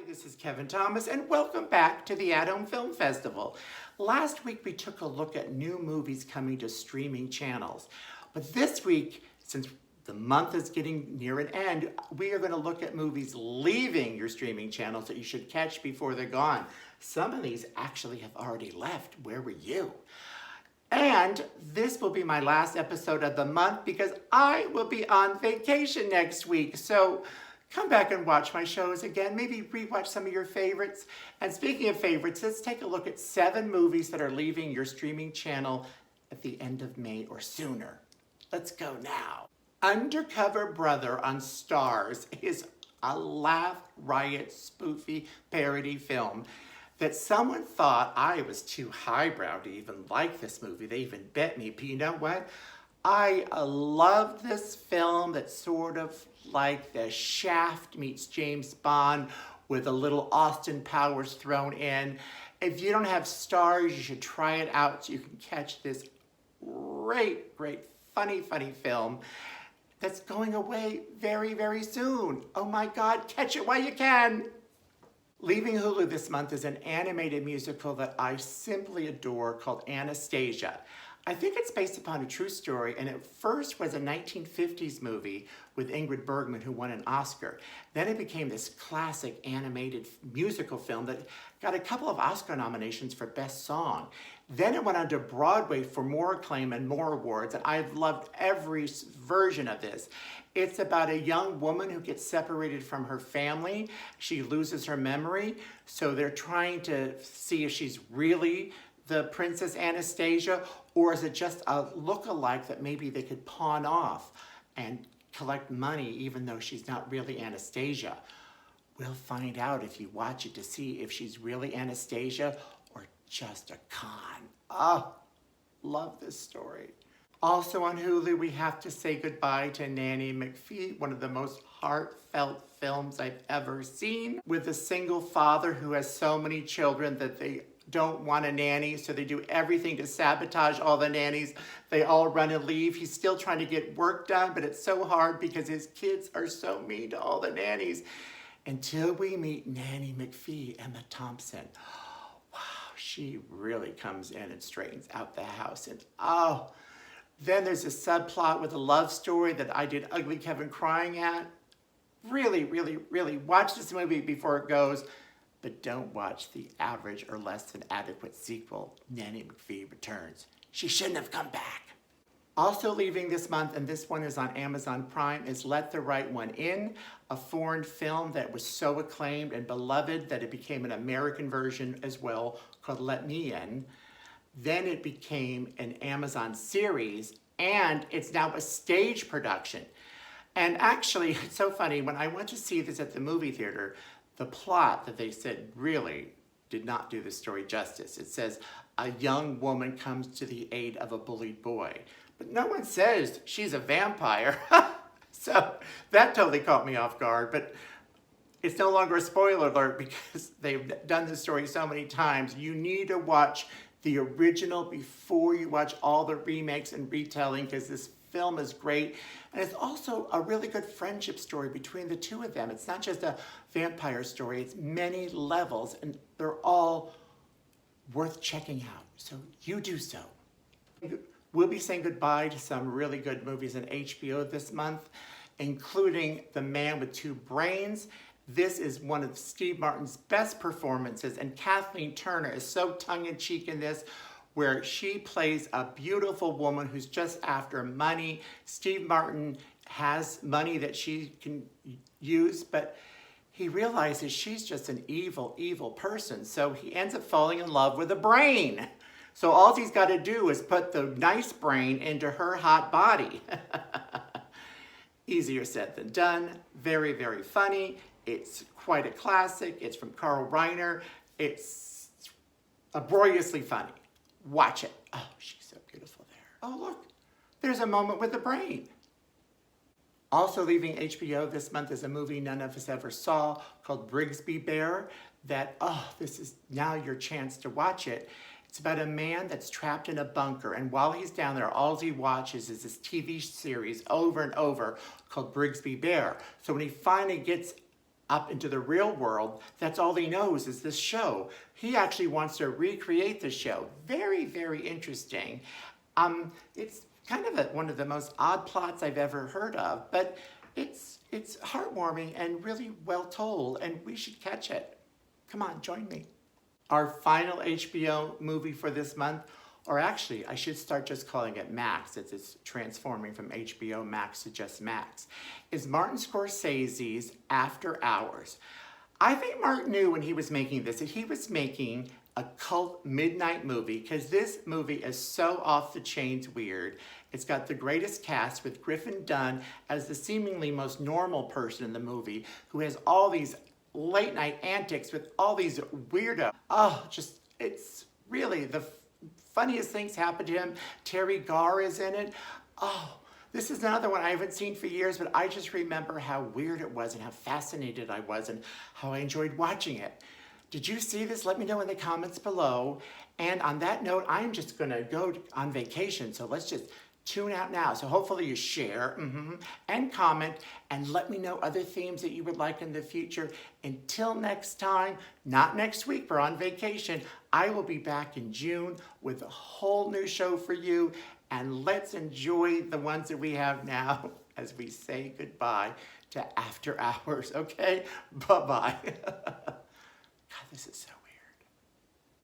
This is Kevin Thomas, and welcome back to the At Home Film Festival. Last week we took a look at new movies coming to streaming channels. But this week, since the month is getting near an end, we are going to look at movies leaving your streaming channels that you should catch before they're gone. Some of these actually have already left. Where were you? And this will be my last episode of the month because I will be on vacation next week. So come back and watch my shows again. Maybe rewatch some of your favorites. And speaking of favorites, let's take a look at 7 movies that are leaving your streaming channel at the end of May or sooner. Let's go now. Undercover Brother on Starz is a laugh riot spoofy parody film that someone thought I was too highbrow to even like this movie. They even bet me, but you know what? I love this film that's sort of like the Shaft meets James Bond with a little Austin Powers thrown in. If you don't have Starz, you should try it out so you can catch this great, funny film that's going away very, very soon. Oh my God, catch it while you can. Leaving Hulu this month is an animated musical that I simply adore called Anastasia. I think it's based upon a true story, and it first was a 1950s movie with Ingrid Bergman, who won an Oscar. Then it became this classic animated musical film that got a couple of Oscar nominations for Best Song. Then it went on to Broadway for more acclaim and more awards, and I've loved every version of this. It's about a young woman who gets separated from her family. She loses her memory, so they're trying to see if she's really the Princess Anastasia, or is it just a look-alike that maybe they could pawn off and collect money even though she's not really Anastasia? We'll find out if you watch it to see if she's really Anastasia or just a con. Oh, love this story. Also on Hulu, we have to say goodbye to NannyMcPhee, one of the most heartfelt films I've ever seen, with a single father who has so many children that they don't want a nanny, so they do everything to sabotage all the nannies. They all run and leave. He's still trying to get work done, but it's so hard because his kids are so mean to all the nannies. Until we meet NannyMcPhee, Emma Thompson. Wow, she really comes in and straightens out the house. And oh, then there's a subplot with a love story that I did Ugly Kevin crying at. Really watch this movie before it goes. But don't watch the average or less than adequate sequel, NannyMcPhee Returns. She shouldn't have come back. Also leaving this month, and this one is on Amazon Prime, is Let the Right One In, a foreign film that was so acclaimed and beloved that it became an American version as well called Let Me In. Then it became an Amazon series, and it's now a stage production. And actually, it's so funny, when I went to see this at the movie theater, the plot that they said really did not do the story justice. It says a young woman comes to the aid of a bullied boy, but no one says she's a vampire. So that totally caught me off guard, but it's no longer a spoiler alert because they've done this story so many times. You need to watch the original before you watch all the remakes and retelling, because this film is great. And it's also a really good friendship story between the two of them. It's not just a vampire story, it's many levels, and they're all worth checking out. So you do so. We'll be saying goodbye to some really good movies on HBO this month, including The Man with Two Brains. This is one of Steve Martin's best performances, and Kathleen Turner is so tongue-in-cheek in this, where she plays a beautiful woman who's just after money. Steve Martin has money that she can use, but he realizes she's just an evil person. So he ends up falling in love with a brain. So all he's got to do is put the nice brain into her hot body. Easier said than done. Very funny. It's quite a classic. It's from Carl Reiner. It's uproariously funny. Watch it. Oh, she's so beautiful there. Oh, look, there's a moment with the brain. Also leaving HBO this month is a movie none of us ever saw called Brigsby Bear that, oh, this is now your chance to watch it. It's about a man that's trapped in a bunker, and while he's down there, all he watches is this TV series over and over called Brigsby Bear. So when he finally gets up into the real world. That's all he knows is this show. He actually wants to recreate the show. Very, very interesting. It's kind of one of the most odd plots I've ever heard of, but it's heartwarming and really well told, and we should catch it. Come on, join me. Our final HBO movie for this month, or actually, I should start just calling it Max, as it's transforming from HBO Max to just Max, is Martin Scorsese's After Hours. I think Martin knew when he was making this that he was making a cult midnight movie, because this movie is so off the chains weird. It's got the greatest cast with Griffin Dunn as the seemingly most normal person in the movie, who has all these late night antics with all these weirdo. Oh, just, it's really the funniest things happen to him. Terry Garr is in it. Oh, this is another one I haven't seen for years, but I just remember how weird it was and how fascinated I was and how I enjoyed watching it. Did you see this? Let me know in the comments below. And on that note, I'm just gonna go on vacation, so let's just tune out now. So hopefully you share and comment and let me know other themes that you would like in the future. Until next time, not next week, we're on vacation. I will be back in June with a whole new show for you, and let's enjoy the ones that we have now as we say goodbye to After Hours, okay? Bye-bye. God, this is so